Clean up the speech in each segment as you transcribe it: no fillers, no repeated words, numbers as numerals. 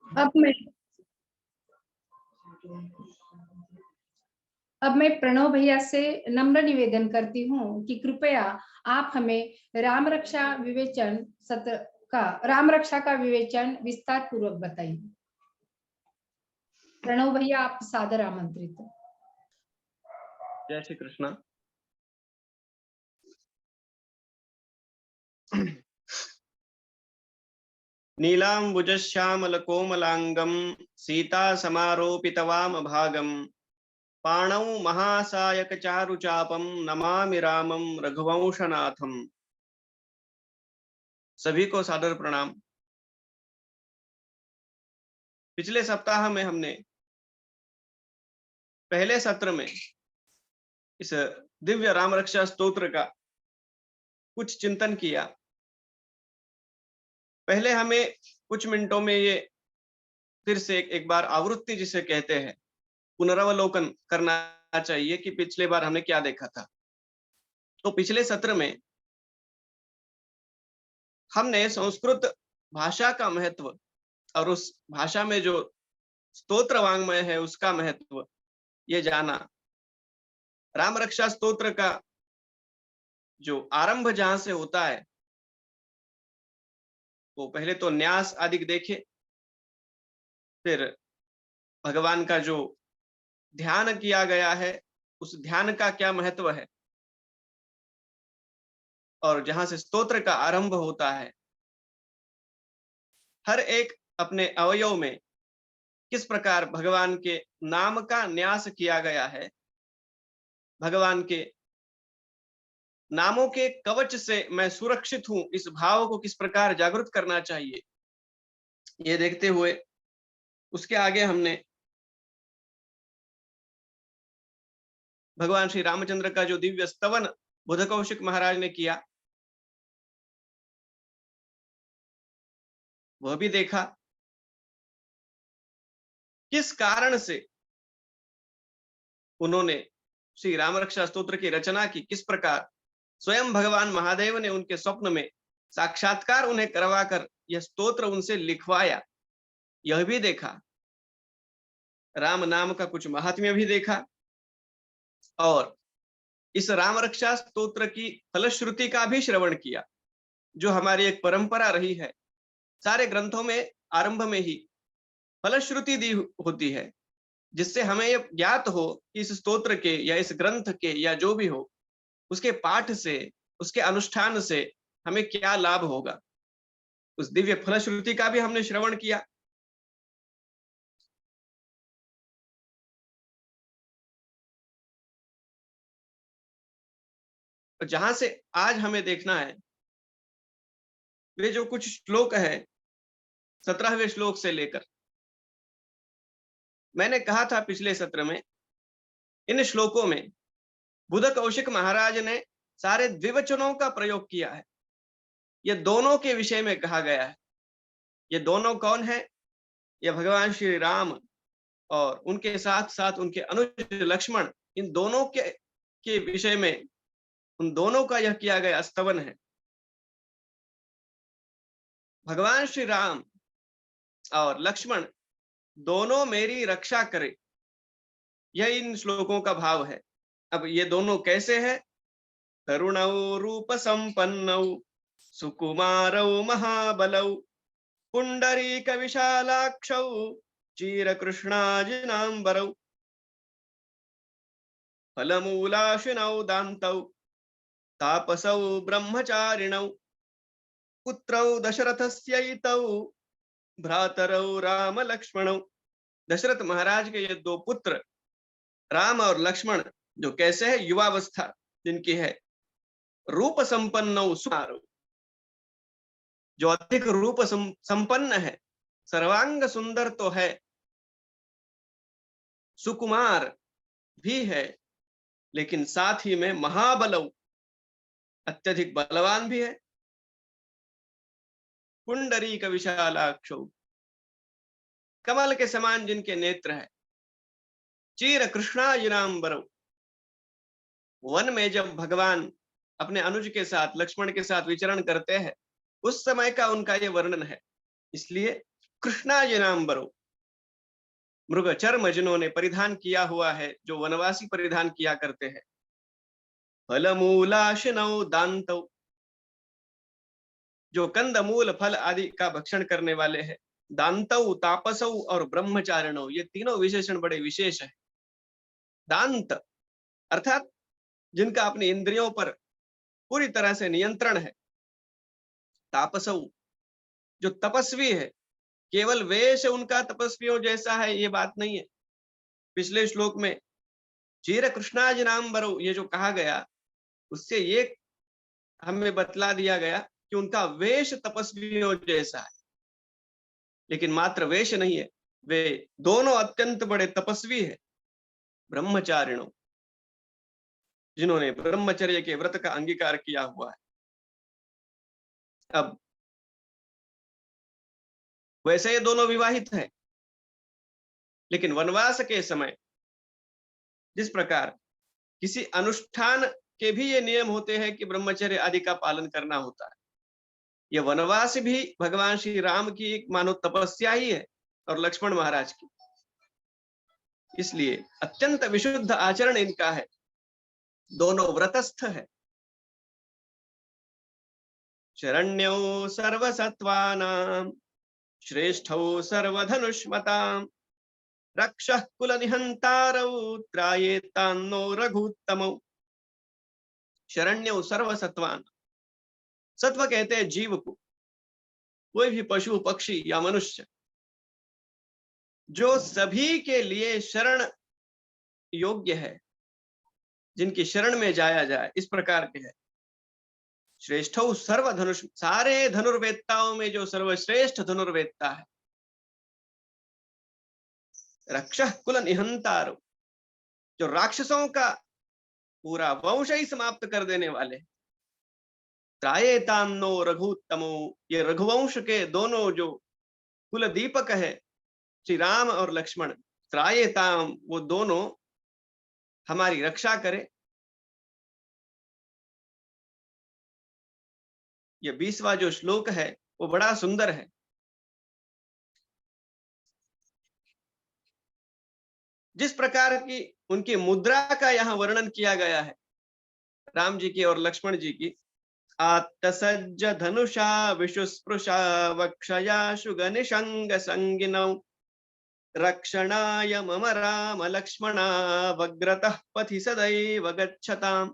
अब मैं प्रणव भैया से नम्र निवेदन करती हूँ कि कृपया आप हमें राम रक्षा का विवेचन विस्तार पूर्वक बताइए। प्रणव भैया, आप सादर आमंत्रित हैं। जय श्री कृष्ण। नीलाम्बुजश्यामलकोमलाङ्गं सीता समारोपितवामभागं पाणौ महासायकचारुचापं नमामि रामं रघुवंशनाथम। सभी को सादर प्रणाम। पिछले सप्ताह में हमने पहले सत्र में इस दिव्य राम रक्षा स्तोत्र का कुछ चिंतन किया। पहले हमें कुछ मिनटों में ये फिर से एक बार आवृत्ति जिसे कहते हैं पुनरावलोकन करना चाहिए कि पिछले बार हमने क्या देखा था। तो पिछले सत्र में हमने संस्कृत भाषा का महत्व और उस भाषा में जो स्तोत्र वांग्मय है उसका महत्व ये जाना। राम रक्षा स्तोत्र का जो आरंभ जहां से होता है वो पहले तो न्यास आदि देखे, फिर भगवान का जो ध्यान किया गया है उस ध्यान का क्या महत्व है, और जहां से स्तोत्र का आरंभ होता है हर एक अपने अवयव में किस प्रकार भगवान के नाम का न्यास किया गया है, भगवान के नामों के कवच से मैं सुरक्षित हूं, इस भाव को किस प्रकार जागृत करना चाहिए, ये देखते हुए उसके आगे हमने भगवान श्री रामचंद्र का जो दिव्य स्तवन बुध कौशिक महाराज ने किया वह भी देखा। किस कारण से उन्होंने श्री राम रक्षा स्तोत्र की रचना की, किस प्रकार स्वयं भगवान महादेव ने उनके स्वप्न में साक्षात्कार उन्हें करवाकर यह स्तोत्र उनसे लिखवाया, यह भी देखा। राम नाम का कुछ महात्म्य भी देखा और इस राम रक्षा स्तोत्र की फलश्रुति का भी श्रवण किया, जो हमारी एक परंपरा रही है। सारे ग्रंथों में आरंभ में ही फलश्रुति दी होती है, जिससे हमें यह ज्ञात हो कि इस स्तोत्र के या इस ग्रंथ के या जो भी हो उसके पाठ से, उसके अनुष्ठान से हमें क्या लाभ होगा। उस दिव्य फलश्रुति का भी हमने श्रवण किया। जहां से आज हमें देखना है वे जो कुछ श्लोक है 17वें श्लोक से लेकर, मैंने कहा था पिछले सत्र में इन श्लोकों में बुध कौशिक महाराज ने सारे द्विवचनों का प्रयोग किया है। ये दोनों के विषय में कहा गया है। ये दोनों कौन है? ये भगवान श्री राम और उनके साथ साथ उनके अनुज लक्ष्मण, इन दोनों के विषय में उन दोनों का यह किया गया स्तवन है। भगवान श्री राम और लक्ष्मण दोनों मेरी रक्षा करे, यह इन श्लोकों का भाव है। अब ये दोनों कैसे हैं? तरुणौ रूप संपन्नौ सुकुमारौ महाबलौ पुंडरीक विशालाक्षौ चीरकृष्णाजिनांबरौ फलमूलाशिनौ दान्तौ तापसौ ब्रह्मचारिणौ पुत्रौ दशरथस्यैतौ भ्रातरौ राम लक्ष्मणौ। दशरथ महाराज के ये दो पुत्र राम और लक्ष्मण जो कैसे है, युवावस्था जिनकी है, रूप संपन्नौ सुकुमारौ, जो अधिक रूप संपन्न है, सर्वांग सुंदर तो है, सुकुमार भी है, लेकिन साथ ही में महाबलौ, अत्यधिक बलवान भी है। पुंडरीक विशालाक्षौ, कमल के समान जिनके नेत्र है। चीर कृष्णाजिनांबरौ, वन में जब भगवान अपने अनुज के साथ लक्ष्मण के साथ विचरण करते हैं उस समय का उनका ये वर्णन है। इसलिए कृष्णाजिनांबरो, मृग चर्म जिन्होंने परिधान किया हुआ है, जो वनवासी परिधान किया करते हैं। फलमूलाशिनौ दान्तौ, जो कंद मूल फल आदि का भक्षण करने वाले हैं। दान्तौ, तापसौ और ब्रह्मचारिणौ, ये तीनों विशेषण बड़े विशेष है। दांत अर्थात जिनका अपनी इंद्रियों पर पूरी तरह से नियंत्रण है। तापसौ, जो तपस्वी है, केवल वेश उनका तपस्वियों जैसा है ये बात नहीं है। पिछले श्लोक में चीर कृष्णाजिनांबरो ये जो कहा गया, उससे ये हमें बतला दिया गया कि उनका वेश तपस्वियों जैसा है। लेकिन मात्र वेश नहीं है, वे दोनों अत्यंत बड़े तपस्वी है। ब्रह्मचारिणों, जिन्होंने ब्रह्मचर्य के व्रत का अंगीकार किया हुआ है। अब वैसे ये दोनों विवाहित हैं, लेकिन वनवास के समय जिस प्रकार किसी अनुष्ठान के भी ये नियम होते हैं कि ब्रह्मचर्य आदि का पालन करना होता है, ये वनवास भी भगवान श्री राम की एक मानो तपस्या ही है और लक्ष्मण महाराज की। इसलिए अत्यंत विशुद्ध आचरण इनका है, दोनों व्रतस्थ है। शरण्यो सर्वसत्त्वानां श्रेष्ठौ सर्वधनुष्मतां रक्षः कुलनिहन्तारौ त्रायेतान्नो रघुत्तमौ। शरण्यो सर्वसत्त्वान, सत्व कहते हैं जीव को, कोई भी पशु पक्षी या मनुष्य जो सभी के लिए शरण योग्य है, जिनकी शरण में जाया जाए, इस प्रकार के है। श्रेष्ठौ सर्वधनुष, सारे धनुर्वेत्ताओं में जो सर्वश्रेष्ठ धनुर्वेत्ता है। रक्षः कुल निहंतारो, जो राक्षसों का पूरा वंश ही समाप्त कर देने वाले। त्रायेतान्नो रघुत्तमो, ये रघुवंश के दोनों जो कुल दीपक है, श्री राम और लक्ष्मण, त्रायेताम, वो दोनों हमारी रक्षा करे। ये 20वां जो श्लोक है वो बड़ा सुंदर है। जिस प्रकार की उनकी मुद्रा का यहाँ वर्णन किया गया है, राम जी की और लक्ष्मण जी की। आत्तसज्ज धनुषा विशुस्पृशा वक्षया शुगनिशंग संगिनौ रक्षणाय मम राम लक्ष्मणा वग्रतः पथि सदैव गच्छताम्।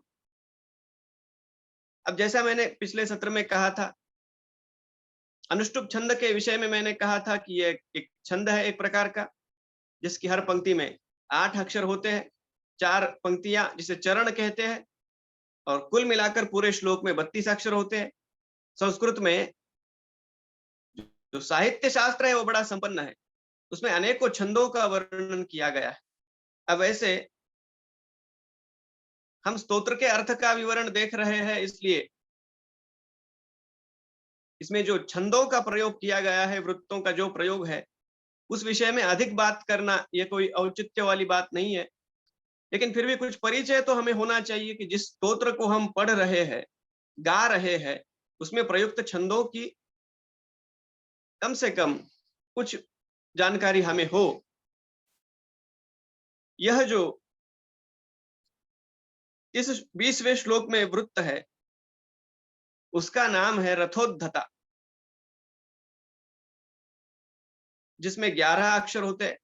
अब जैसा मैंने पिछले सत्र में कहा था, अनुष्टुप छंद के विषय में मैंने कहा था कि ये एक छंद है एक प्रकार का, जिसकी हर पंक्ति में 8 अक्षर होते हैं, 4 पंक्तियां जिसे चरण कहते हैं, और कुल मिलाकर पूरे श्लोक में 32 अक्षर होते हैं। संस्कृत में जो साहित्य शास्त्र है वो बड़ा संपन्न है, उसमें अनेकों छंदों का वर्णन किया गया है। अब ऐसे हम स्तोत्र के अर्थ का विवरण देख रहे हैं, इसलिए इसमें जो छंदों का प्रयोग किया गया है, वृत्तों का जो प्रयोग है, उस विषय में अधिक बात करना ये कोई औचित्य वाली बात नहीं है। लेकिन फिर भी कुछ परिचय तो हमें होना चाहिए कि जिस स्तोत्र को हम पढ़ रहे हैं, गा रहे हैं, उसमें प्रयुक्त छंदों की कम से कम कुछ जानकारी हमें हो। यह जो इस 20वें श्लोक में वृत्त है, उसका नाम है रथोद्धता, जिसमें 11 अक्षर होते हैं।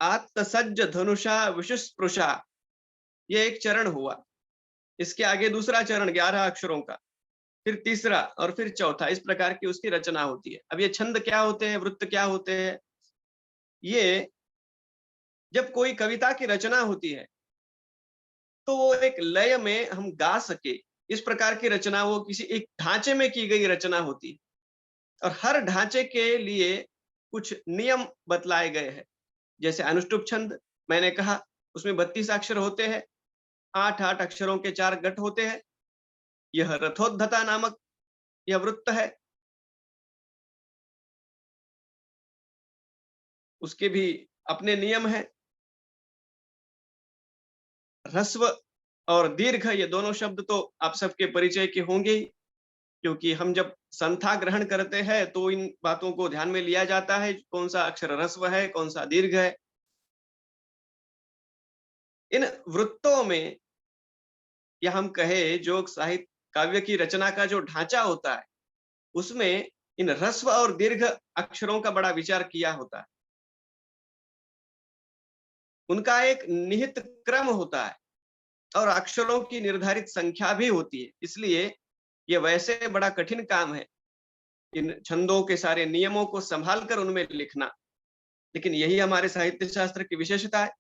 आत्तसज्ज धनुषा विशुस्पृशा, ये एक चरण हुआ। इसके आगे दूसरा चरण 11 अक्षरों का, फिर तीसरा और फिर चौथा, इस प्रकार की उसकी रचना होती है। अब ये छंद क्या होते हैं, वृत्त क्या होते हैं? ये जब कोई कविता की रचना होती है तो वो एक लय में हम गा सके, इस प्रकार की रचना, वो किसी एक ढांचे में की गई रचना होती है। और हर ढांचे के लिए कुछ नियम बतलाए गए हैं। जैसे अनुष्टुप छंद मैंने कहा, उसमें 32 अक्षर होते हैं, 8-8 अक्षरों के 4 गट होते हैं। यह रथोद्धता नामक यह वृत्त है, उसके भी अपने नियम हैं। ह्रस्व और दीर्घ, ये दोनों शब्द तो आप सबके परिचय के होंगे ही। क्योंकि हम जब संथा ग्रहण करते हैं तो इन बातों को ध्यान में लिया जाता है, कौन सा अक्षर ह्रस्व है, कौन सा दीर्घ है। इन वृत्तों में, या हम कहे जो साहित्य काव्य की रचना का जो ढांचा होता है, उसमें इन ह्रस्व और दीर्घ अक्षरों का बड़ा विचार किया होता है। उनका एक निहित क्रम होता है और अक्षरों की निर्धारित संख्या भी होती है। इसलिए ये वैसे बड़ा कठिन काम है, इन छंदों के सारे नियमों को संभाल कर उनमें लिखना। लेकिन यही हमारे साहित्य शास्त्र की विशेषता है।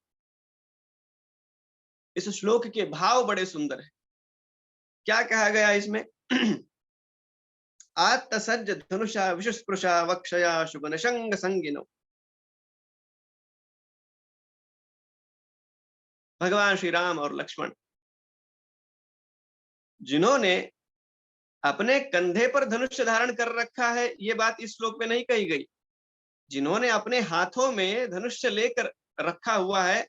इस श्लोक के भाव बड़े सुंदर हैं। क्या कहा गया इसमें? आत्तसज्ज धनुषा विशुस्पृशा वक्षया शुभन शंग संगिनो। भगवान श्री राम और लक्ष्मण, जिन्होंने अपने कंधे पर धनुष धारण कर रखा है, ये बात इस श्लोक में नहीं कही गई। जिन्होंने अपने हाथों में धनुष लेकर रखा हुआ है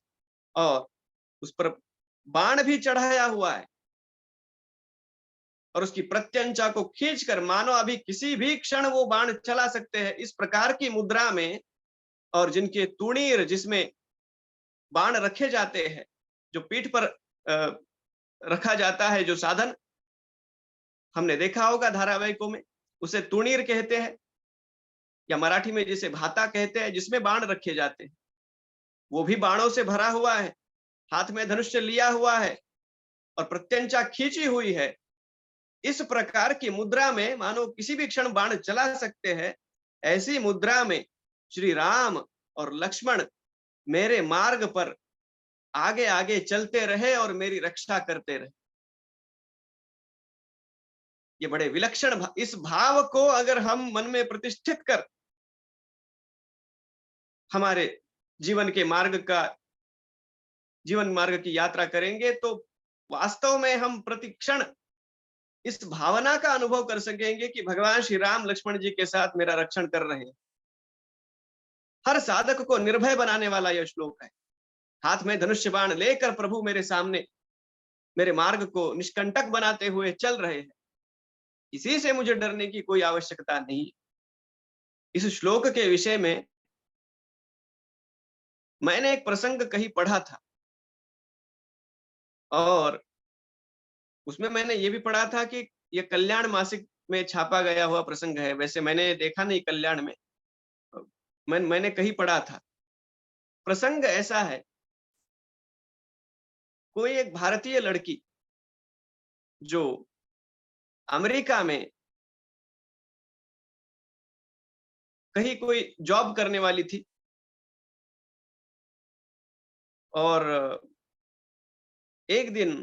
और उस पर बाण भी चढ़ाया हुआ है और उसकी प्रत्यंचा को खींचकर मानो अभी किसी भी क्षण वो बाण चला सकते हैं, इस प्रकार की मुद्रा में, और जिनके तुणीर, जिसमें बाण रखे जाते हैं, जो पीठ पर रखा जाता है, जो साधन हमने देखा होगा धारावाहिकों में, उसे तुणीर कहते हैं, या मराठी में जिसे भाता कहते हैं, जिसमें बाण रखे जाते हैं, वो भी बाणों से भरा हुआ है, हाथ में धनुष लिया हुआ है और प्रत्यंचा खींची हुई है। इस प्रकार की मुद्रा में मानो किसी भी क्षण बाण चला सकते हैं। ऐसी मुद्रा में श्री राम और लक्ष्मण मेरे मार्ग पर आगे आगे चलते रहे और मेरी रक्षा करते रहे। ये बड़े विलक्षण इस भाव को अगर हम मन में प्रतिष्ठित कर हमारे जीवन मार्ग की यात्रा करेंगे, तो वास्तव में हम प्रतिक्षण इस भावना का अनुभव कर सकेंगे कि भगवान श्री राम लक्ष्मण जी के साथ मेरा रक्षण कर रहे हैं। हर साधक को निर्भय बनाने वाला यह श्लोक है। हाथ में धनुष्य बाण लेकर प्रभु मेरे सामने मेरे मार्ग को निष्कंटक बनाते हुए चल रहे हैं। इसी से मुझे डरने की कोई आवश्यकता नहीं। इस श्लोक के विषय में मैंने एक प्रसंग कहीं पढ़ा था और उसमें मैंने ये भी पढ़ा था कि यह कल्याण मासिक में छापा गया हुआ प्रसंग है। वैसे मैंने देखा नहीं कल्याण में, मैंने कहीं पढ़ा था। प्रसंग ऐसा है, कोई एक भारतीय लड़की जो अमेरिका में कहीं कोई जॉब करने वाली थी और एक दिन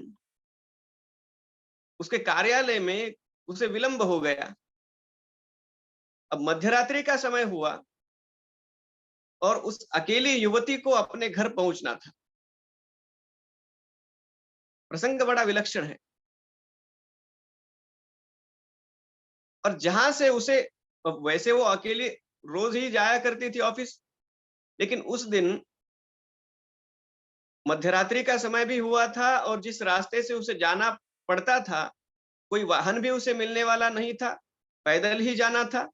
उसके कार्यालय में उसे विलंब हो गया। अब मध्यरात्रि का समय हुआ और उस अकेली युवती को अपने घर पहुंचना था। प्रसंग बड़ा विलक्षण है। और जहां से उसे, वैसे वो अकेली रोज ही जाया करती थी ऑफिस, लेकिन उस दिन मध्यरात्रि का समय भी हुआ था और जिस रास्ते से उसे जाना पड़ता था, कोई वाहन भी उसे मिलने वाला नहीं था, पैदल ही जाना था।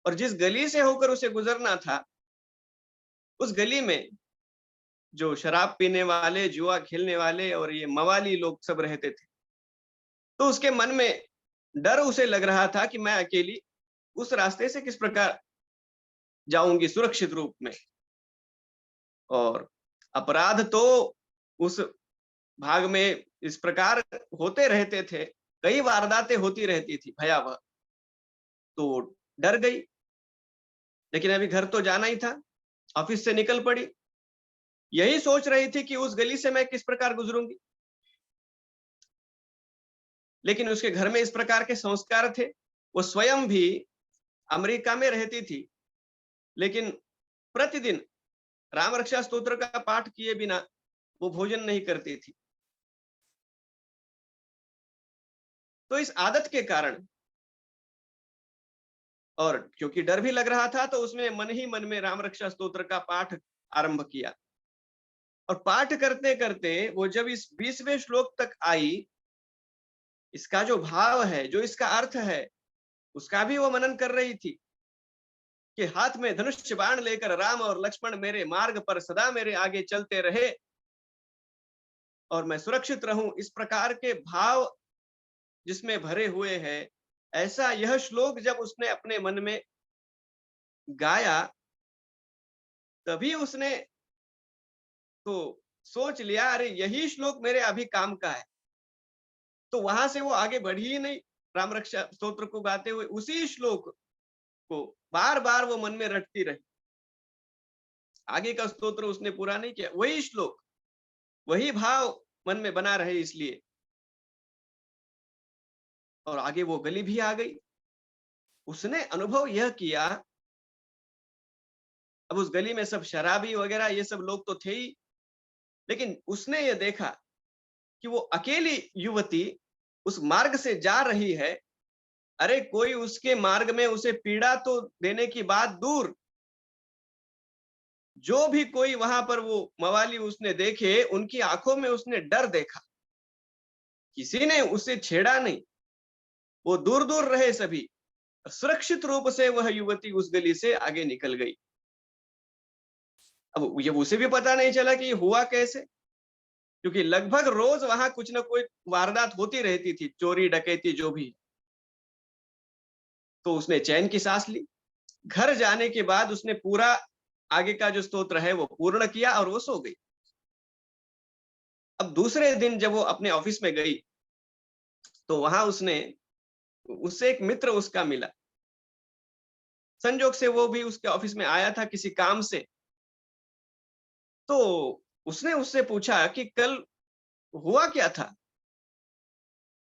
और जिस गली से होकर उसे गुजरना था, उस गली में जो शराब पीने वाले, जुआ खेलने वाले और ये मवाली लोग सब रहते थे। तो उसके मन में डर उसे लग रहा था कि मैं अकेली उस रास्ते से किस प्रकार जाऊंगी सुरक्षित रूप में। और अपराध तो उस भाग में इस प्रकार होते रहते थे, कई वारदातें होती रहती थी भयावह। तो डर गई, लेकिन अभी घर तो जाना ही था, ऑफिस से निकल पड़ी। यही सोच रही थी कि उस गली से मैं किस प्रकार गुजरूंगी। लेकिन उसके घर में इस प्रकार के संस्कार थे। वो स्वयं भी अमेरिका में रहती थी, लेकिन प्रतिदिन राम रक्षा स्तोत्र का पाठ किए बिना वो भोजन नहीं करती थी। तो इस आदत के कारण, और क्योंकि डर भी लग रहा था, तो उसने मन ही मन में राम रक्षा स्तोत्र का पाठ आरंभ किया। और पाठ करते करते वो जब इस 20वें श्लोक तक आई, इसका जो भाव है, जो इसका अर्थ है, उसका भी वो मनन कर रही थी कि हाथ में धनुष बाण लेकर राम और लक्ष्मण मेरे मार्ग पर सदा मेरे आगे चलते रहे और मैं सुरक्षित रहूं, इस प्रकार के भाव जिसमें भरे हुए हैं। ऐसा यह श्लोक जब उसने अपने मन में गाया, तभी उसने तो सोच लिया, अरे यही श्लोक मेरे अभी काम का है। तो वहां से वो आगे बढ़ी ही नहीं। राम रक्षा स्तोत्र को गाते हुए उसी श्लोक को बार बार वो मन में रटती रही। आगे का स्तोत्र उसने पूरा नहीं किया, वही श्लोक, वही भाव मन में बना रहे इसलिए। और आगे वो गली भी आ गई। उसने अनुभव यह किया, अब उस गली में सब शराबी वगैरह ये सब लोग तो थे ही, लेकिन उसने ये देखा कि वो अकेली युवती उस मार्ग से जा रही है। अरे कोई उसके मार्ग में उसे पीड़ा तो देने की बात दूर, जो भी कोई वहां पर वो मवाली उसने देखे, उनकी आंखों में उसने डर देखा। किसी ने उसे छेड़ा नहीं, वो दूर दूर रहे सभी। सुरक्षित रूप से वह युवती उस गली से आगे निकल गई। अब ये उसे भी पता नहीं चला कि ये हुआ कैसे, क्योंकि लगभग रोज वहां कुछ ना कोई वारदात होती रहती थी, चोरी डकैती जो भी। तो उसने चैन की सांस ली। घर जाने के बाद उसने पूरा आगे का जो स्तोत्र है वो पूर्ण किया और वो सो गई। अब दूसरे दिन जब वो अपने ऑफिस में गई, तो वहां उससे एक मित्र उसका मिला। संजोग से वो भी उसके ऑफिस में आया था किसी काम से। तो उसने उससे पूछा कि कल हुआ क्या था।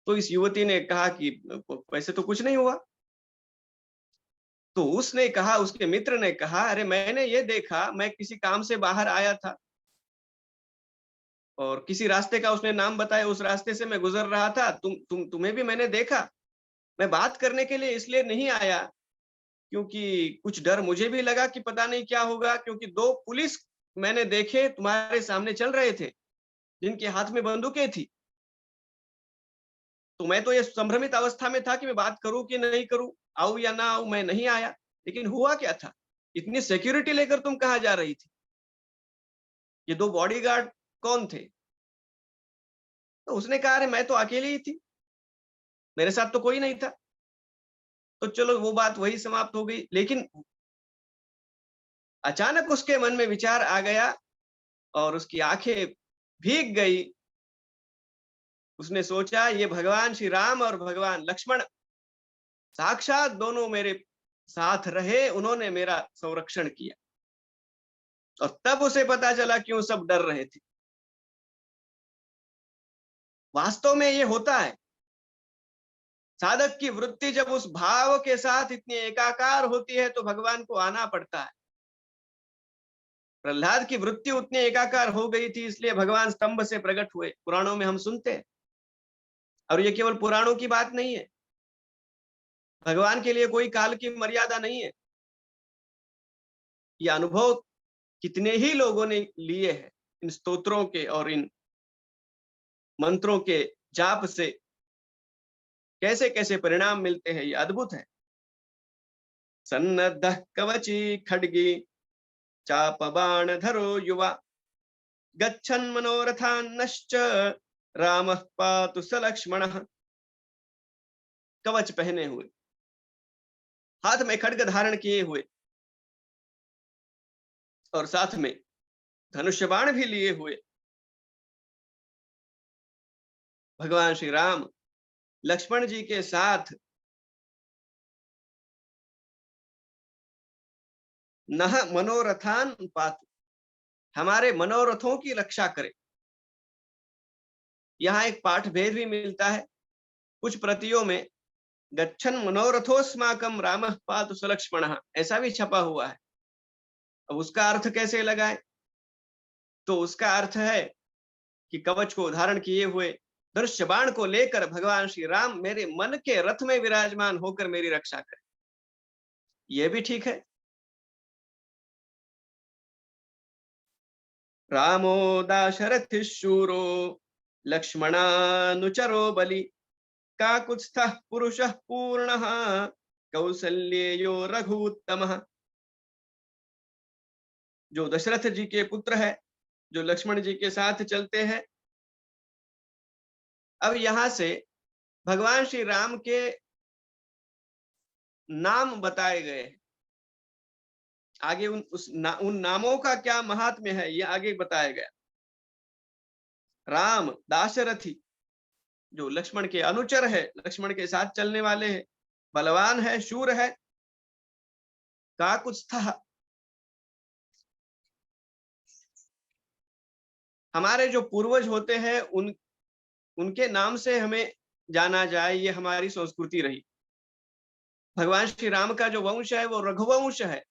तो इस युवती ने कहा कि वैसे तो कुछ नहीं हुआ। तो उसने कहा, उसके मित्र ने कहा, अरे मैंने ये देखा, मैं किसी काम से बाहर आया था और किसी रास्ते का उसने नाम बताया, उस रास्ते से मैं गुजर रहा था, तुम्हें भी मैंने देखा। मैं बात करने के लिए इसलिए नहीं आया क्योंकि कुछ डर मुझे भी लगा कि पता नहीं क्या होगा, क्योंकि दो पुलिस मैंने देखे तुम्हारे सामने चल रहे थे जिनके हाथ में बंदूकें थी। तो मैं तो ये संभ्रमित अवस्था में था कि मैं बात करूं कि नहीं करूं, आऊं या ना आऊं, मैं नहीं आया। लेकिन हुआ क्या था, इतनी सिक्योरिटी लेकर तुम कहां जा रही थी, ये दो बॉडीगार्ड कौन थे। तो उसने कहा, अरे मैं तो अकेली ही थी, मेरे साथ तो कोई नहीं था। तो चलो वो बात वही समाप्त हो गई। लेकिन अचानक उसके मन में विचार आ गया और उसकी आंखें भीग गई। उसने सोचा, ये भगवान श्री राम और भगवान लक्ष्मण साक्षात दोनों मेरे साथ रहे, उन्होंने मेरा संरक्षण किया। और तब उसे पता चला क्यों सब डर रहे थे। वास्तव में ये होता है, साधक की वृत्ति जब उस भाव के साथ इतनी एकाकार होती है तो भगवान को आना पड़ता है। प्रहलाद की वृत्ति उतनी एकाकार हो गई थी, इसलिए भगवान स्तंभ से प्रकट हुए, पुराणों में हम सुनते हैं। और ये केवल पुराणों की बात नहीं है, भगवान के लिए कोई काल की मर्यादा नहीं है। ये अनुभव कितने ही लोगों ने लिए हैं इन स्तोत्रों के और इन मंत्रों के जाप से, कैसे कैसे परिणाम मिलते हैं, ये अद्भुत है। सन्नद्धः कवची खड्गी चाप बाण धरो युवा गच्छन् मनोरथान्नश्च रामः पातु स लक्ष्मणः। कवच पहने हुए, हाथ में खड्ग धारण किए हुए और साथ में धनुष्य बाण भी लिए हुए भगवान श्री राम लक्ष्मण जी के साथ नह मनोरथान पातु, हमारे मनोरथों की रक्षा करे। यहाँ एक पाठ भेद भी मिलता है, कुछ प्रतियों में गच्छन मनोरथोस्माकम रामः पातु स लक्ष्मणः ऐसा भी छपा हुआ है। अब उसका अर्थ कैसे लगाएं? तो उसका अर्थ है कि कवच को धारण किए हुए धनुष्य बाण को लेकर भगवान श्री राम मेरे मन के रथ में विराजमान होकर मेरी रक्षा करें। यह भी ठीक है। रामो दाशरथि शूरो लक्ष्मणानुचरो बलि काकुत्स्थः पुरुषः पूर्णः कौसल्येयो रघुत्तमः, जो दशरथ जी के पुत्र है, जो लक्ष्मण जी के साथ चलते हैं। अब यहां से भगवान श्री राम के नाम बताए गए हैं। आगे उन नामों का क्या महात्म्य है, ये आगे बताया गया। राम दाशरथी, जो लक्ष्मण के अनुचर है, लक्ष्मण के साथ चलने वाले हैं, बलवान है, शूर है। काकुत्स्थः, हमारे जो पूर्वज होते हैं उनके नाम से हमें जाना जाए, ये हमारी संस्कृति रही। भगवान श्री राम का जो वंश है वो रघुवंश है,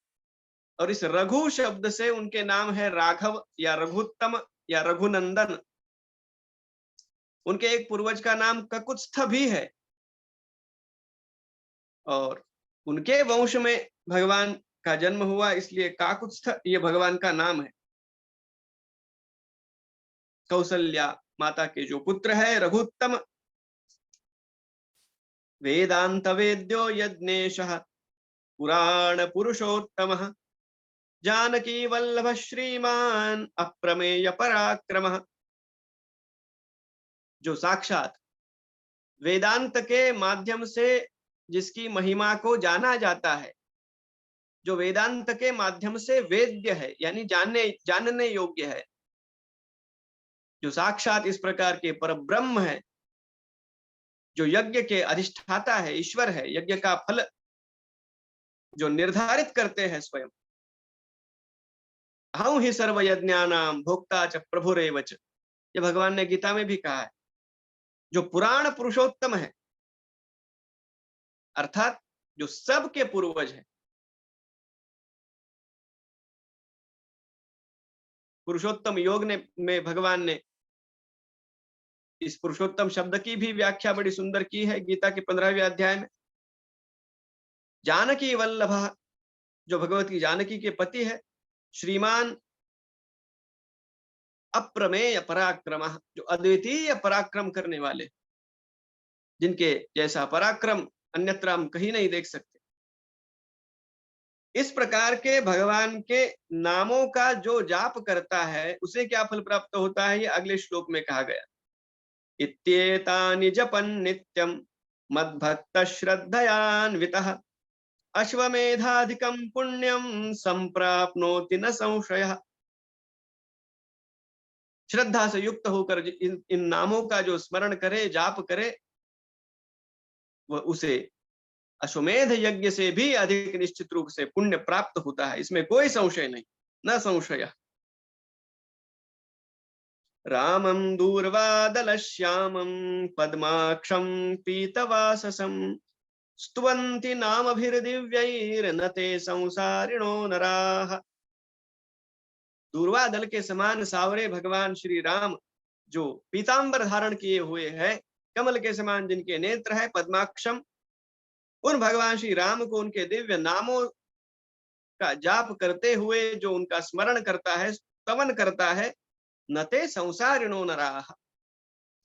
और इस रघु शब्द से उनके नाम है राघव या रघुत्तम या रघुनंदन। उनके एक पूर्वज का नाम ककुत्स्थ भी है, और उनके वंश में भगवान का जन्म हुआ, इसलिए काकुत्स्थ ये भगवान का नाम है। कौसल्या माता के जो पुत्र है, रघुत्तम, वेदांत वेद्यो यज्ञेशः, पुराण पुरुषोत्तमः, जानकी वल्लभ श्रीमान अप्रमेय पराक्रमः, जो साक्षात वेदांत के माध्यम से जिसकी महिमा को जाना जाता है, जो वेदांत के माध्यम से वेद्य है, यानी जानने योग्य है, जो साक्षात इस प्रकार के परब्रह्म है, जो यज्ञ के अधिष्ठाता है, ईश्वर है, यज्ञ का फल जो निर्धारित करते हैं स्वयं। अहं हि सर्व यज्ञानां भोक्ता च प्रभुरेव च, ये भगवान ने गीता में भी कहा है। जो पुराण पुरुषोत्तम है, अर्थात जो सबके पूर्वज है। पुरुषोत्तम योग में भगवान ने इस पुरुषोत्तम शब्द की भी व्याख्या बड़ी सुंदर की है गीता के 15वें अध्याय में। जानकी वल्लभ, जो भगवती जानकी के पति है। श्रीमान अप्रमेय पराक्रम, जो अद्वितीय पराक्रम करने वाले, जिनके जैसा पराक्रम अन्यत्र हम कहीं नहीं देख सकते। इस प्रकार के भगवान के नामों का जो जाप करता है उसे क्या फल प्राप्त होता है, ये अगले श्लोक में कहा गया। इत्येतानि जपन् नित्यं मद्भक्त श्रद्धयान्वितः अश्वमेधाधिकं पुण्यं संप्राप्नोति न संशयः। श्रद्धा से युक्त होकर इन नामों का जो स्मरण करे, जाप करे, वह उसे अश्वमेध यज्ञ से भी अधिक निश्चित रूप से पुण्य प्राप्त होता है, इसमें कोई संशय नहीं, न संशय। रामं दूर्वादलश्यामं पद्माक्षं पीतवाससं स्तुवन्ति नामभिर्दिव्यैर्नते संसारिणो नराः। दूर्वादल के समान सावरे भगवान श्री राम, जो पीतांबर धारण किए हुए हैं, कमल के समान जिनके नेत्र है, पद्माक्षम, उन भगवान श्री राम को उनके दिव्य नामों का जाप करते हुए जो उनका स्मरण करता है, स्तवन करता है, नते संसारिणो नराः,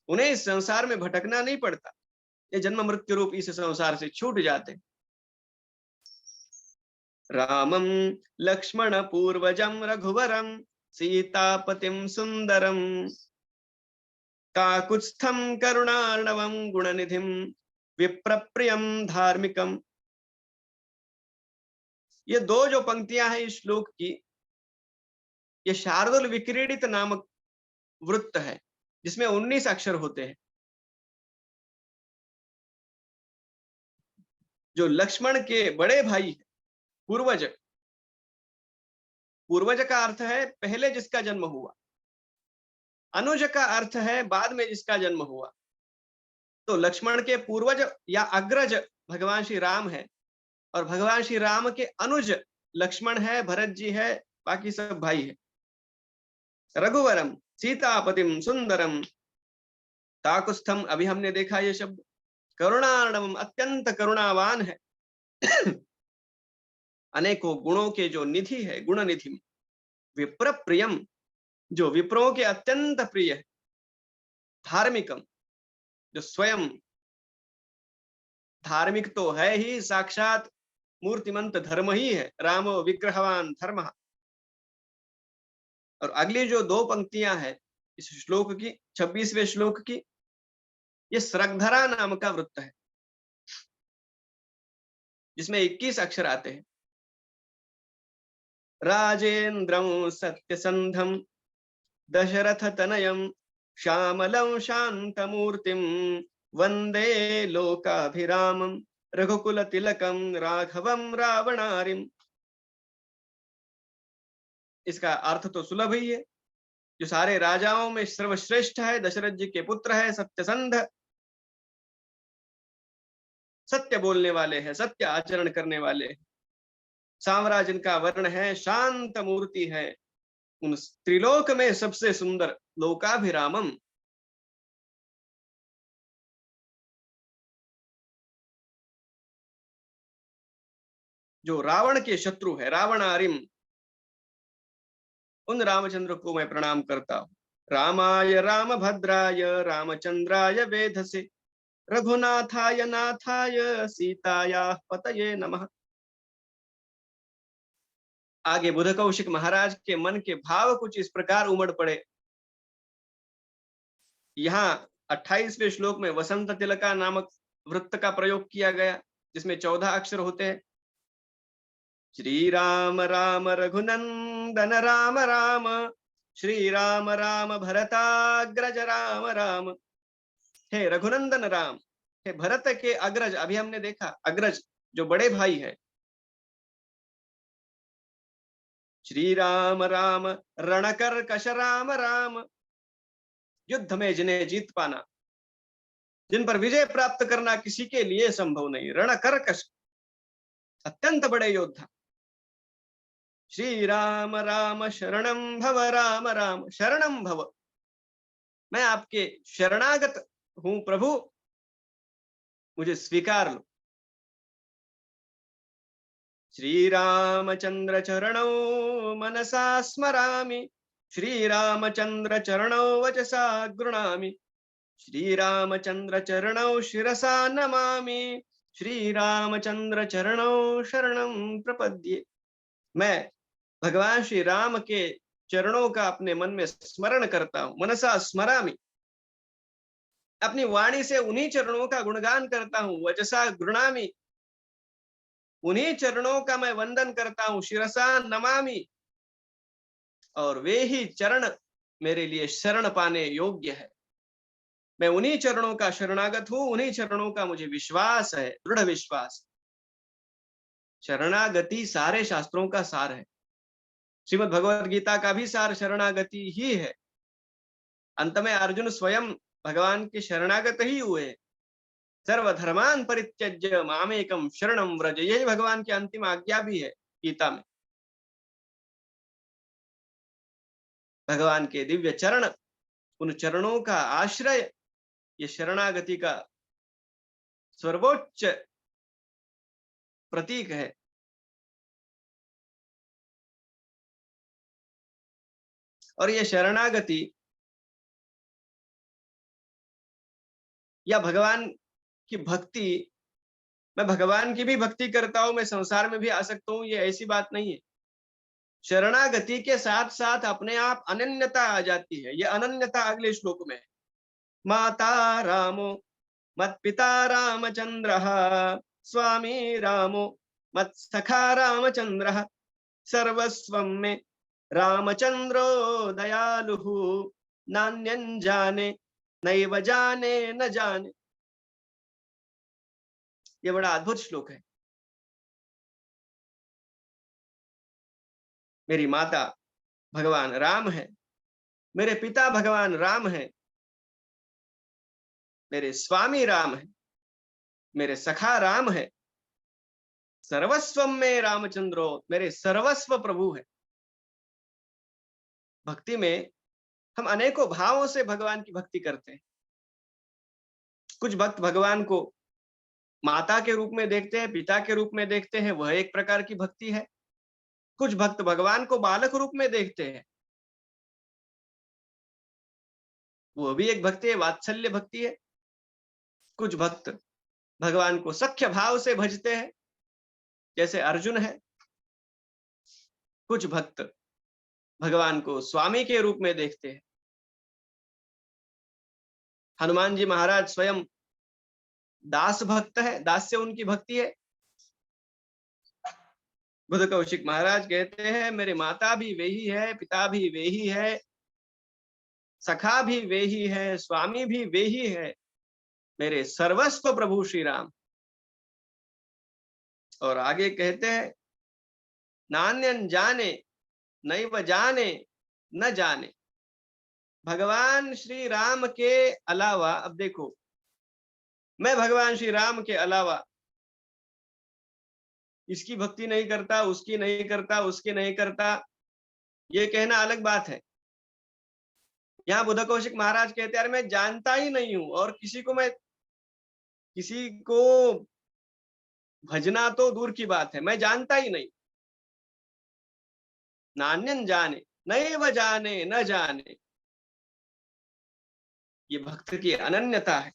उन्हें इस संसार में भटकना नहीं पड़ता, ये जन्म मृत्यु रूप इस संसार से छूट जाते। रामं लक्ष्मण पूर्वजं रघुवरं सीतापतिं सुंदरं काकुत्स्थं करुणार्णवं गुणनिधिं विप्रप्रियं धार्मिकम। ये दो जो पंक्तियां हैं इस श्लोक की, ये शार्दुल विक्रीडित नामक वृत्त है जिसमें 19 अक्षर होते हैं। जो लक्ष्मण के बड़े भाई है, पूर्वज, पूर्वज का अर्थ है पहले जिसका जन्म हुआ, अनुज का अर्थ है बाद में जिसका जन्म हुआ। तो लक्ष्मण के पूर्वज या अग्रज भगवान श्री राम है, और भगवान श्री राम के अनुज लक्ष्मण है, भरत जी है, बाकी सब भाई है। रघुवरम सीतापतिम सुंदरम काकुत्स्थम, अभी हमने देखा ये शब्द। करुणार्णवम, अत्यंत करुणावान है, अनेकों गुणों के जो निधि है, गुण निधि। विप्र प्रियम, जो विप्रों के अत्यंत प्रिय है। धार्मिकम, जो स्वयं धार्मिक तो है ही, साक्षात मूर्तिमंत धर्म ही है, रामो विग्रहवान धर्म। और अगली जो दो पंक्तियां हैं इस श्लोक की, 26वें श्लोक की, ये स्रग्धरा नाम का वृत्त है जिसमें 21 अक्षर आते हैं। राजेन्द्रं सत्यसंधं दशरथ तनयं श्यामलं शांतमूर्तिं वंदे लोकाभिरामं रघुकुल तिलकं राघवं रावणारिम। इसका अर्थ तो सुलभ ही है, जो सारे राजाओं में सर्वश्रेष्ठ है, दशरथ जी के पुत्र है, सत्यसंध, सत्य बोलने वाले हैं, सत्य आचरण करने वाले हैं, सांवरा जिनका वर्ण है, शांत मूर्ति है, उन त्रिलोक में सबसे सुंदर, लोकाभिरामम। जो रावण के शत्रु है, रावणारिम, उन रामचंद्र को मैं प्रणाम करता हूं। रामाय रामभद्राय रामचंद्राय वेधसे रघुनाथाय नाथाय सीताया पतये नमः। आगे बुध कौशिक महाराज के मन के भाव कुछ इस प्रकार उमड़ पड़े। यहाँ 28वें श्लोक में वसंत तिलका नामक वृत्त का प्रयोग किया गया, जिसमें 14 अक्षर होते हैं। श्री राम राम रघुनंदन राम राम, श्री राम राम भरताग्रज राम राम। हे रघुनंदन राम, हे भरत के अग्रज, अभी हमने देखा अग्रज जो बड़े भाई है। श्री राम राम रणकर कश राम राम, युद्ध में जिन्हें जीत पाना, जिन पर विजय प्राप्त करना किसी के लिए संभव नहीं, रणकर कश, अत्यंत बड़े योद्धा। श्री राम राम शरणं भव राम राम, शरणं भव, मैं आपके शरणागत हूं प्रभु, मुझे स्वीकार लो। श्री रामचंद्र चरणौ मनसा स्मरामि, श्री रामचंद्र चरणौ वचसा गृणामि, श्री रामचंद्र चरणौ शिरसा नमामि, श्री रामचंद्र चरणौ शरणं प्रपद्ये। मैं भगवान श्री राम के चरणों का अपने मन में स्मरण करता हूं, मनसा स्मरामि, अपनी वाणी से उन्हीं चरणों का गुणगान करता हूं, वचसा गृणामि, उन्हीं चरणों का मैं वंदन करता हूं, शिरसा नमामि, और वे ही चरण मेरे लिए शरण पाने योग्य है। मैं उन्हीं चरणों का शरणागत हूं, उन्हीं चरणों का मुझे विश्वास है, दृढ़ विश्वास। शरणागति सारे शास्त्रों का सार है, श्रीमद् भगवद गीता का भी सार शरणागति ही है। अंत में अर्जुन स्वयं भगवान के शरणागत ही हुए। सर्वधर्मान परित्यज्य मामेकम शरणम व्रज, यही भगवान की अंतिम आज्ञा भी है गीता में। भगवान के दिव्य चरण, उन चरणों का आश्रय, ये शरणागति का सर्वोच्च प्रतीक है। और ये शरणागति या भगवान की भक्ति, मैं भगवान की भी भक्ति करता हूं, मैं संसार में भी आ सकता हूं, ये ऐसी बात नहीं है। शरणागति के साथ साथ अपने आप अनन्यता आ जाती है। ये अनन्यता अगले श्लोक में, माता रामो मत पिता रामचंद्रः, स्वामी रामो मत सखा रामचंद्रः, सर्वस्वं में रामचंद्रो दयालुः, नान्यं जाने नैव जाने न जाने। ये बड़ा अद्भुत श्लोक है। मेरी माता भगवान राम है, मेरे पिता भगवान राम है, मेरे स्वामी राम है, मेरे सखा राम है, सर्वस्व में रामचंद्रो, मेरे सर्वस्व प्रभु है। भक्ति में हम अनेकों भावों से भगवान की भक्ति करते हैं। कुछ भक्त भगवान को माता के रूप में देखते हैं, पिता के रूप में देखते हैं, वह एक प्रकार की भक्ति है। कुछ भक्त भगवान को बालक रूप में देखते हैं, वो भी एक भक्ति है, वात्सल्य भक्ति है। कुछ भक्त भगवान को सख्य भाव से भजते हैं जैसे अर्जुन है। कुछ भक्त भगवान को स्वामी के रूप में देखते हैं। हनुमान जी महाराज स्वयं दास भक्त है, दास से उनकी भक्ति है। बुध कौशिक महाराज कहते हैं मेरे माता भी वही है, पिता भी वही है, सखा भी वही है, स्वामी भी वही है, मेरे सर्वस्व प्रभु श्री राम। और आगे कहते हैं नान्यन जाने नैव जाने न जाने। भगवान श्री राम के अलावा, अब देखो, मैं भगवान श्री राम के अलावा इसकी भक्ति नहीं करता, उसकी नहीं करता, उसकी नहीं करता, ये कहना अलग बात है। यहाँ बुध कौशिक महाराज कहते हैं मैं जानता ही नहीं हूं, और किसी को भजना तो दूर की बात है, मैं जानता ही नहीं। नान्यन जाने नैव जाने न जाने, ये भक्त की अनन्यता है।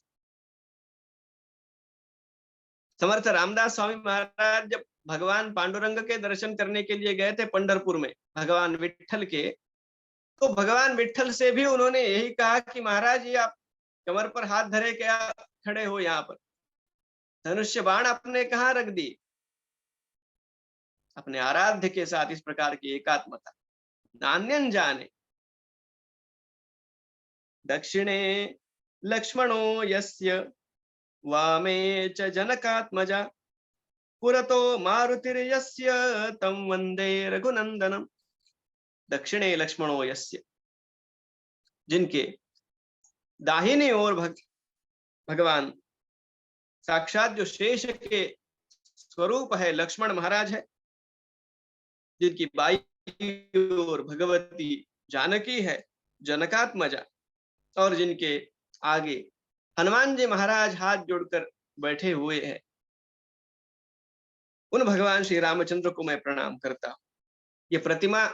समर्थ रामदास स्वामी महाराज जब भगवान पांडुरंग के दर्शन करने के लिए गए थे पंढरपुर में भगवान विट्ठल के, तो भगवान विट्ठल से भी उन्होंने यही कहा कि महाराज ये आप कमर पर हाथ धरे क्या खड़े हो, यहाँ पर धनुष्य बाण आपने कहाँ रख दी। अपने आराध्य के साथ इस प्रकार की एकात्मता। नान्यन जाने दक्षिणे लक्ष्मणो यस्य वामे च जनकात्मजा पुरतो मारुतिर्यस्य तं वंदे रघुनंदनम। दक्षिणे लक्ष्मणो यस्य, जिनके दाहिनी ओर भगवान साक्षात जो शेष के स्वरूप है लक्ष्मण महाराज है, जिनकी बाई ओर भगवती जानकी है जनकात्मजा, और जिनके आगे हनुमान जी महाराज हाथ जोड़कर बैठे हुए हैं, उन भगवान श्री रामचंद्र को मैं प्रणाम करता हूं। ये प्रतिमा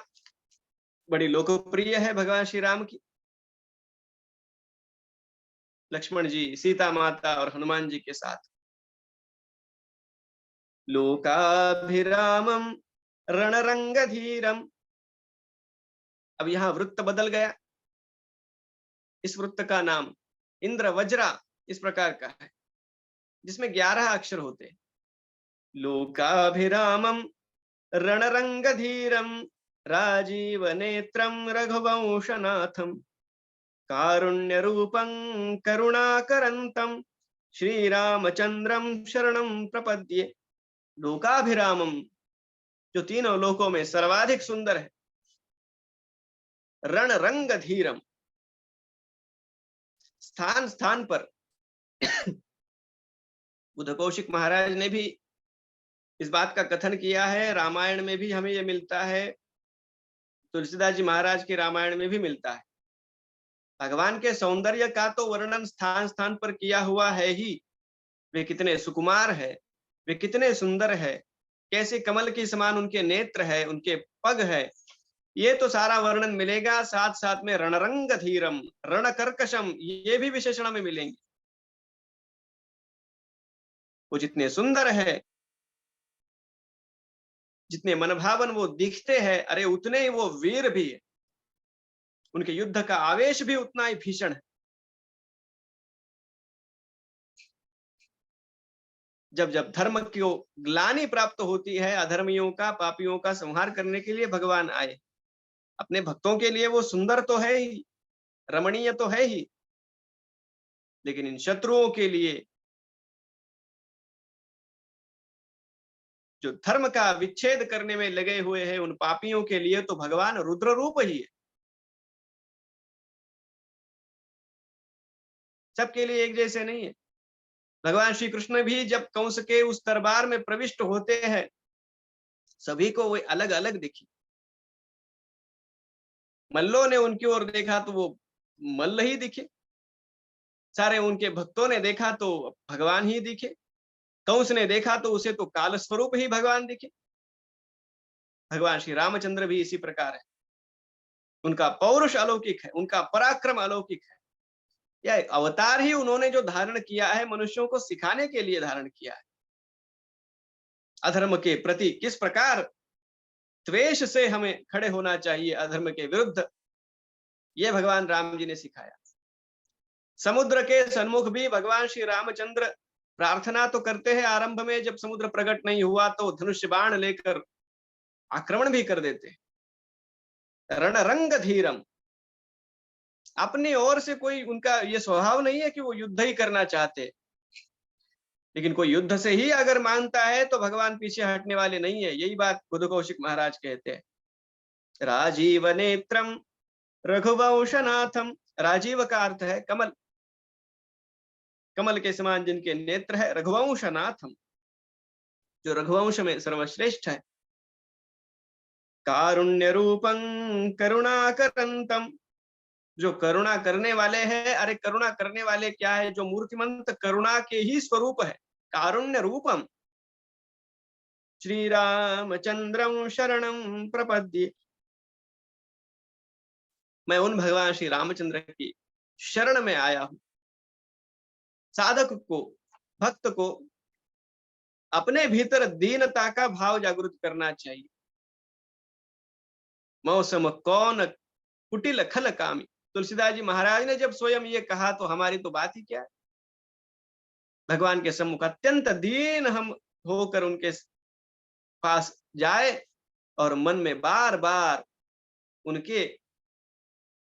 बड़ी लोकप्रिय है भगवान श्री राम की। लक्ष्मण जी सीता माता और हनुमान जी के साथ लोकाभिरामम रणरंगधीरम। अब यहां वृत्त बदल गया। इस वृत्त का नाम इंद्र वज्रा इस प्रकार का है, जिसमें 11 अक्षर होते हैं। लोकाभिरामम रणरंगधीरम राजीव नेत्रम रघुवंशनाथम कारुण्य रूपं करुणाकरंतम श्री रामचंद्रम शरणं प्रपद्ये। लोकाभिरामम, जो तीनों लोकों में सर्वाधिक सुंदर है। रणरंगधीरम, स्थान स्थान पर बुध कौशिक महाराज ने भी इस बात का कथन किया है। रामायण में भी हमें यह मिलता है, तुलसीदास जी महाराज के रामायण में भी मिलता है। भगवान के सौंदर्य का तो वर्णन स्थान स्थान पर किया हुआ है ही। वे कितने सुकुमार है, वे कितने सुंदर है, कैसे कमल के समान उनके नेत्र है, उनके पग है, ये तो सारा वर्णन मिलेगा। साथ साथ में रणरंग धीरम, रणकर्कशम, ये भी विशेषण में मिलेंगे। वो जितने सुंदर है, जितने मनभावन वो दिखते हैं, अरे उतने ही वो वीर भी है। उनके युद्ध का आवेश भी उतना ही भीषण है। जब जब धर्म को ग्लानि प्राप्त होती है, अधर्मियों का, पापियों का संहार करने के लिए भगवान आए। अपने भक्तों के लिए वो सुंदर तो है ही, रमणीय तो है ही, लेकिन इन शत्रुओं के लिए, जो धर्म का विच्छेद करने में लगे हुए हैं, उन पापियों के लिए तो भगवान रुद्र रूप ही है। सबके लिए एक जैसे नहीं है। भगवान श्री कृष्ण भी जब कंस के उस दरबार में प्रविष्ट होते हैं, सभी को वे अलग अलग दिखी। मल्लों ने उनकी ओर देखा तो वो मल्ल ही दिखे, सारे उनके भक्तों ने देखा तो भगवान ही दिखे, कंस ने देखा तो उसे तो काल स्वरूप ही भगवान दिखे। भगवान श्री रामचंद्र भी इसी प्रकार है। उनका पौरुष अलौकिक है, उनका पराक्रम अलौकिक है। यह अवतार ही उन्होंने जो धारण किया है मनुष्यों को सिखाने के लिए धारण किया है। अधर्म के प्रति किस प्रकार द्वेष से हमें खड़े होना चाहिए, अधर्म के विरुद्ध, यह भगवान राम जी ने सिखाया। समुद्र के सन्मुख भी भगवान श्री रामचंद्र प्रार्थना तो करते हैं, आरंभ में जब समुद्र प्रकट नहीं हुआ तो धनुष बाण लेकर आक्रमण भी कर देते हैं। रणरंग धीरम, अपनी ओर से कोई उनका ये स्वभाव नहीं है कि वो युद्ध ही करना चाहते, लेकिन कोई युद्ध से ही अगर मानता है तो भगवान पीछे हटने वाले नहीं है। यही बात बुद्ध कौशिक महाराज कहते हैं। राजीव नेत्रम रघुवंशनाथम, राजीव का अर्थ है कमल, कमल के समान जिनके नेत्र है, रघुवंशनाथम, जो रघुवंश में सर्वश्रेष्ठ है। कारुण्य रूपं करुणाकरंतम, जो करुणा करने वाले हैं। अरे करुणा करने वाले क्या है, जो मूर्तिमंत करुणा के ही स्वरूप है। कारुण्य रूपम श्री रामचंद्रम शरणम प्रपद्ये, मैं उन भगवान श्री रामचंद्र की शरण में आया हूं। साधक को, भक्त को अपने भीतर दीनता का भाव जागृत करना चाहिए। मौसम कौन कुटिल खल कामी, तुलसीदास जी महाराज ने जब स्वयं ये कहा तो हमारी तो बात ही क्या है। भगवान के सम्मुख अत्यंत दीन हम होकर उनके पास जाए और मन में बार बार उनके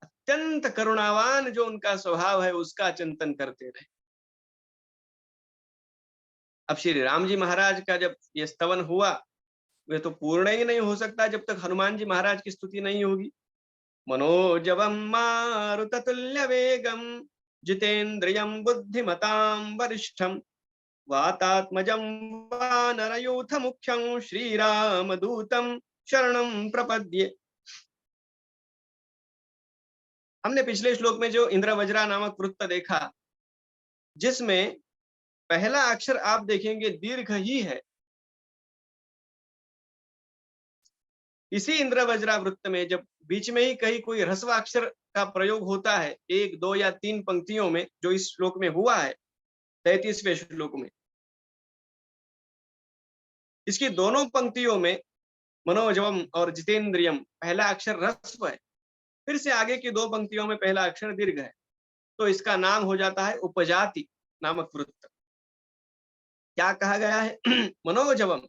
अत्यंत करुणावान जो उनका स्वभाव है उसका चिंतन करते रहे। अब श्री राम जी महाराज का जब ये स्तवन हुआ, वे तो पूर्ण ही नहीं हो सकता जब तक हनुमान जी महाराज की स्तुति नहीं होगी। मनोजवम मारुततुल्य वेगम जितेन्द्रियं बुद्धिमतां वरिष्ठम वातात्मजं वानरयूथ मुख्यं श्रीरामदूतं शरणं प्रपद्ये। हमने पिछले श्लोक में जो इंद्रवज्रा नामक वृत्त देखा, जिसमें पहला अक्षर आप देखेंगे दीर्घ ही है। इसी इंद्रवज्रा वृत्त में जब बीच में ही कहीं कोई ह्रस्वाक्षर का प्रयोग होता है, 1, 2 या 3 पंक्तियों में, जो इस श्लोक में हुआ है 33वें श्लोक में, इसकी दोनों पंक्तियों में मनोजवम और जितेंद्रियम पहला अक्षर ह्रस्व है, फिर से आगे की 2 पंक्तियों में पहला अक्षर दीर्घ है, तो इसका नाम हो जाता है उपजाति नामक वृत्त। क्या कहा गया है? मनोजवम,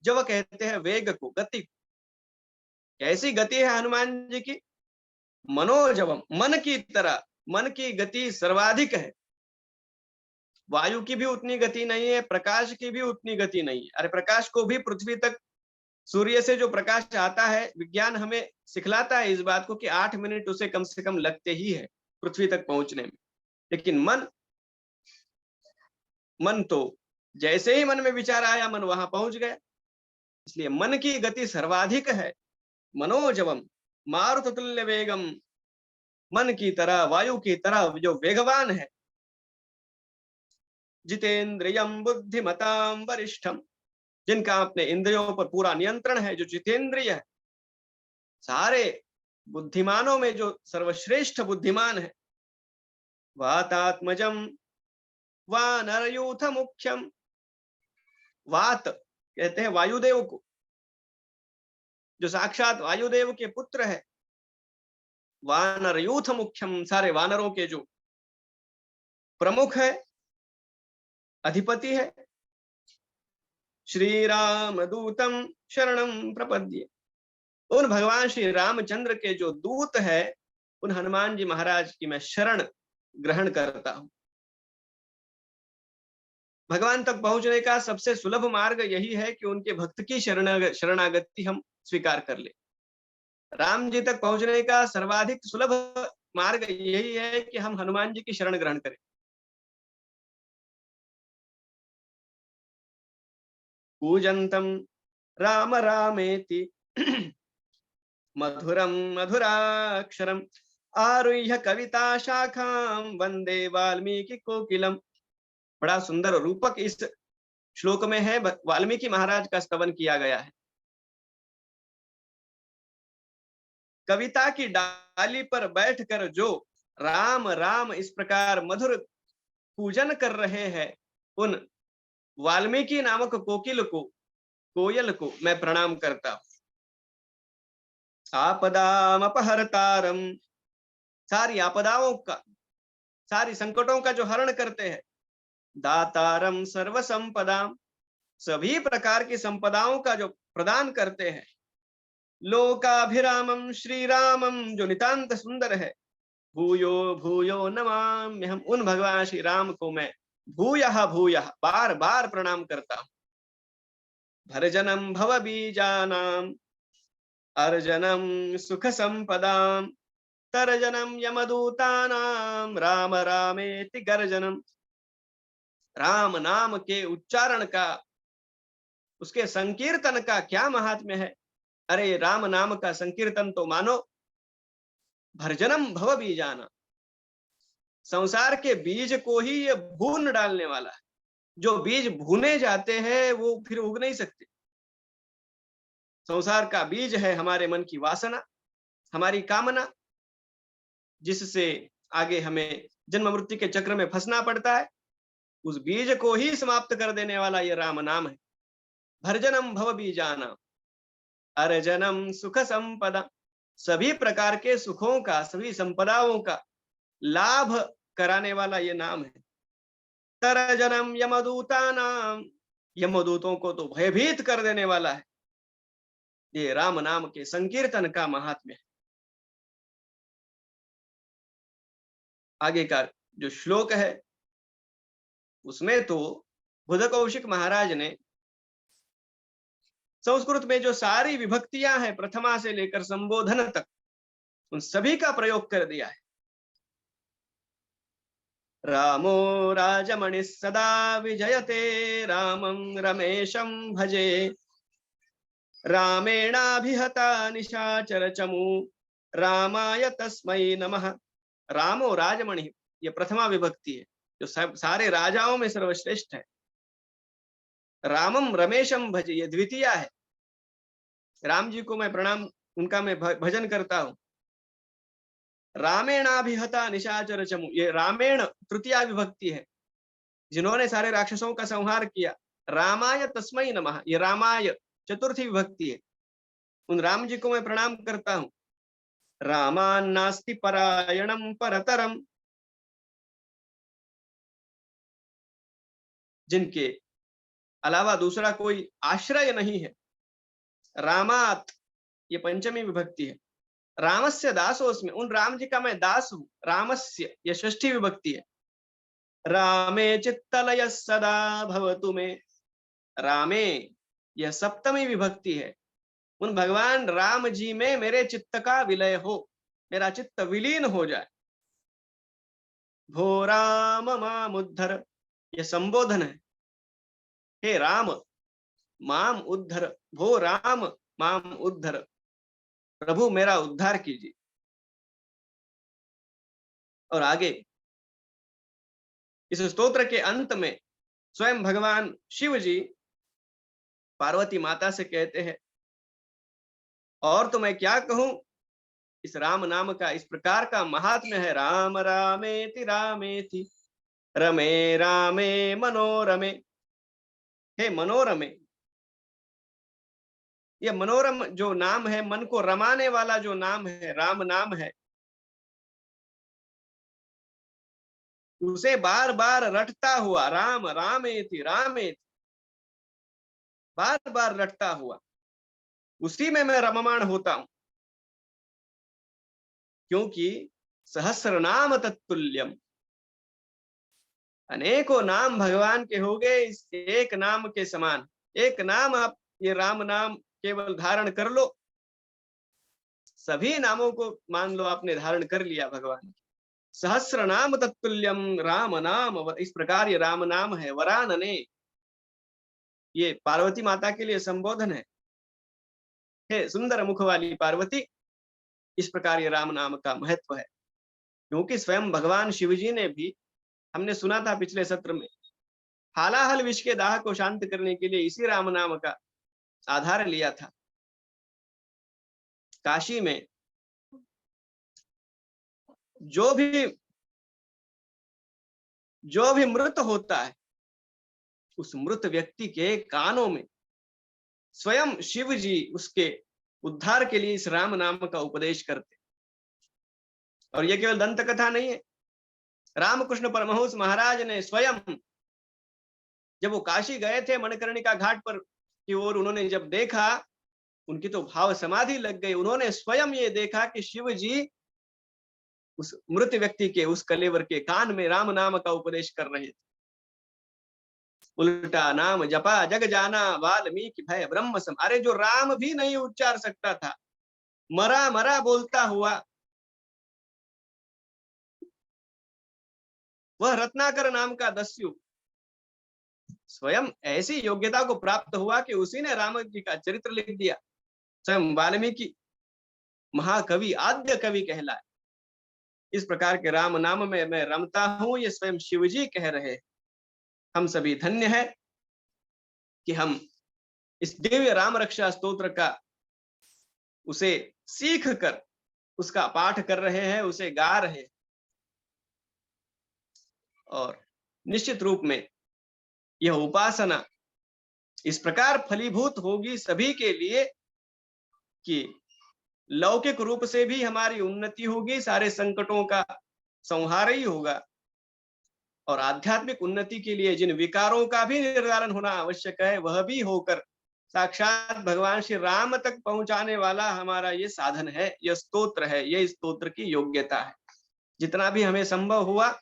जव कहते हैं वेग को, गति। कैसी गति है हनुमान जी की? मनोजवम, मन की तरह, मन की गति सर्वाधिक है। वायु की भी उतनी गति नहीं है, प्रकाश की भी उतनी गति नहीं है। अरे प्रकाश को भी पृथ्वी तक, सूर्य से जो प्रकाश आता है, विज्ञान हमें सिखलाता है इस बात को कि 8 मिनट उसे कम से कम लगते ही है पृथ्वी तक पहुंचने में। लेकिन मन तो जैसे ही मन में विचार आया, मन वहां पहुंच गया। इसलिए मन की गति सर्वाधिक है। मनोजवम मारुततुल्य वेगम, मन की तरह, वायु की तरह जो वेगवान है। जितेंद्रियम बुद्धिमतां वरिष्ठम, जिनका अपने इंद्रियों पर पूरा नियंत्रण है, जो जितेंद्रिय है, सारे बुद्धिमानों में जो सर्वश्रेष्ठ बुद्धिमान है। वातात्मजम वानरयूथ मुख्यम, वात कहते हैं वायुदेव को, जो साक्षात वायुदेव के पुत्र है। वानरयूथ मुख्यम, सारे वानरों के जो प्रमुख है, अधिपति है। श्री राम दूतम शरणम प्रपद्ये, उन भगवान श्री रामचंद्र के जो दूत है, उन हनुमान जी महाराज की मैं शरण ग्रहण करता हूं। भगवान तक पहुंचने का सबसे सुलभ मार्ग यही है कि उनके भक्त की शरणागति हम स्वीकार कर ले। राम जी तक पहुंचने का सर्वाधिक सुलभ मार्ग यही है कि हम हनुमान जी की शरण ग्रहण करें। पूजंतम राम रामेति मधुरम मधुराक्षरम आरुह्य कविता शाखां वंदे वाल्मीकि कोकिलम। बड़ा सुंदर रूपक इस श्लोक में है, वाल्मीकि महाराज का स्तवन किया गया है। कविता की डाली पर बैठकर जो राम राम इस प्रकार मधुर पूजन कर रहे हैं उन वाल्मीकि नामक कोयल को मैं प्रणाम करता हूं। आपदाम अपहरतारम, सारी आपदाओं का, सारी संकटों का जो हरण करते हैं। दातारम सर्व संपदाम, सभी प्रकार की संपदाओं का जो प्रदान करते हैं। लोकाभिरामम श्री रामम, जो नितांत सुंदर है। भूयो भूयो नमाम्य, हम उन भगवान श्री राम को मैं भूयः भूयः बार बार प्रणाम करता हूं। भरजनम भव बीजानाम अर्जनम सुख संपदाम तर्जनम यमदूतानाम राम रामेति गर्जनम। राम नाम के उच्चारण का, उसके संकीर्तन का क्या महात्म्य है। अरे राम नाम का संकीर्तन तो मानो भर्जनम भव बीजाना, संसार के बीज को ही ये भून डालने वाला है। जो बीज भूने जाते हैं वो फिर उग नहीं सकते। संसार का बीज है हमारे मन की वासना, हमारी कामना, जिससे आगे हमें जन्म मृत्यु के चक्र में फंसना पड़ता है। उस बीज को ही समाप्त कर देने वाला ये राम नाम है। भर्जनम भव बीजाना अर्जनम सुख संपदा, सभी प्रकार के सुखों का, सभी संपदाओं का लाभ कराने वाला ये नाम है। तरजनम यमदूतानाम, यमदूतों को तो भयभीत कर देने वाला है। ये राम नाम के संकीर्तन का महात्म्य है। आगे का जो श्लोक है उसमें तो बुध कौशिक महाराज ने संस्कृत में जो सारी विभक्तियां हैं प्रथमा से लेकर संबोधन तक, उन सभी का प्रयोग कर दिया है। रामो राजमणि सदा विजयते रामं रमेशं भजे रामेणाभिहता निशाचर चमू रामाय तस्मै नमः। रामो राजमणि, ये प्रथमा विभक्ति है जो सारे राजाओं में सर्वश्रेष्ठ है। रामम रमेशम भजे, ये द्वितीया है। राम जी को मैं प्रणाम, उनका मैं भजन करता हूं। रामेणाभिहता निशाचर चमू, ये रामेण तृतीया विभक्ति है, जिन्होंने सारे राक्षसों का संहार किया। रामाय तस्मै नमः, ये रामाय चतुर्थी विभक्ति है। उन राम जी को मैं प्रणाम करता हूं। रामान्नास्ति परायणम परतरम, जिनके अलावा दूसरा कोई आश्रय नहीं है। रामात, ये पंचमी विभक्ति है। रामस्य दासोस्मि, उन राम जी का मैं दास हूं। रामस्य, ये षष्ठी विभक्ति है। रामे चित्तलय सदा भवतु मे, रामे, यह सप्तमी विभक्ति है। उन भगवान राम जी में मेरे चित्त का विलय हो, मेरा चित्त विलीन हो जाए। भो राम माम उद्धर, यह संबोधन है। हे राम माम उद्धर, भो राम माम उद्धर, प्रभु मेरा उद्धार कीजिए। और आगे इस स्तोत्र के अंत में स्वयं भगवान शिव जी पार्वती माता से कहते हैं, और तो मैं क्या कहूं, इस राम नाम का इस प्रकार का महात्म्य है। राम रामेति रामेति रमे रामे मनोरमे, हे मनोरमे, यह मनोरम जो नाम है, मन को रमाने वाला जो नाम है, राम नाम है, उसे बार बार रटता हुआ, राम रामेति रामेति, बार बार रटता हुआ, उसी में मैं रममाण होता हूं। क्योंकि सहस्र नाम तत्तुल्यम, अनेकों नाम भगवान के हो गए इस एक नाम के समान। एक नाम आप ये राम नाम केवल धारण कर लो, सभी नामों को मान लो आपने धारण कर लिया भगवान। सहस्र नाम तत्तुल्यम राम नाम, इस प्रकार ये राम नाम है। वरानने, ये पार्वती माता के लिए संबोधन है। हे सुंदर मुख वाली पार्वती, इस प्रकार ये राम नाम का महत्व है। क्योंकि स्वयं भगवान शिव जी ने भी, हमने सुना था पिछले सत्र में, हालाहल विष के दाह को शांत करने के लिए इसी राम नाम का आधार लिया था। काशी में जो भी मृत होता है, उस मृत व्यक्ति के कानों में स्वयं शिव जी उसके उद्धार के लिए इस राम नाम का उपदेश करते। और यह केवल दंत कथा नहीं है, रामकृष्ण परमहंस महाराज ने स्वयं, जब वो काशी गए थे मणिकर्णिका घाट पर की ओर, उन्होंने जब देखा, उनकी तो भाव समाधि लग गई। उन्होंने स्वयं ये देखा कि शिव जी उस मृत व्यक्ति के, उस कलेवर के कान में राम नाम का उपदेश कर रहे थे। उल्टा नाम जपा जग जाना, वाल्मीकि भय ब्रह्म सम। अरे जो राम भी नहीं उच्चार सकता था, मरा मरा बोलता हुआ, वह रत्नाकर नाम का दस्यु स्वयं ऐसी योग्यता को प्राप्त हुआ कि उसी ने राम जी का चरित्र लिख दिया। स्वयं वाल्मीकि महाकवि, आद्य कवि कहलाए। इस प्रकार के राम नाम में मैं रमता हूं, ये स्वयं शिवजी कह रहे हैं। हम सभी धन्य है कि हम इस दिव्य राम रक्षा स्तोत्र का उसे सीख कर उसका पाठ कर रहे हैं, उसे गा रहे हैं। और निश्चित रूप में यह उपासना इस प्रकार फलीभूत होगी सभी के लिए कि लौकिक रूप से भी हमारी उन्नति होगी, सारे संकटों का संहार ही होगा, और आध्यात्मिक उन्नति के लिए जिन विकारों का भी निर्धारण होना आवश्यक है, वह भी होकर साक्षात भगवान श्री राम तक पहुंचाने वाला हमारा ये साधन है, यह स्तोत्र है, यह स्तोत्र की योग्यता है। जितना भी हमें संभव हुआ,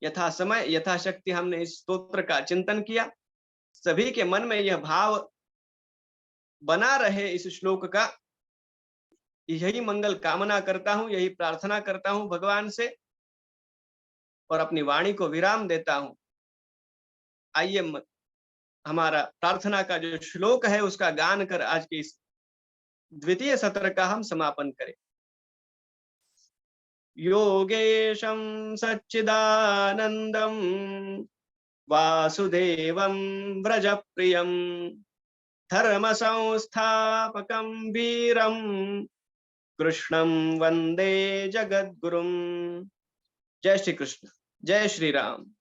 यथा समय यथाशक्ति हमने इस स्तोत्र का चिंतन किया। सभी के मन में यह भाव बना रहे इस श्लोक का, यही मंगल कामना करता हूं, यही प्रार्थना करता हूं भगवान से, और अपनी वाणी को विराम देता हूं। आइए हमारा प्रार्थना का जो श्लोक है उसका गान कर आज के इस द्वितीय सत्र का हम समापन करें। योगेशं सच्चिदानंदं वासुदेवं व्रजप्रियं धर्म संस्थापकं वीरं कृष्णं वंदे जगद्गुरुं। जय श्री कृष्ण, जय श्री राम।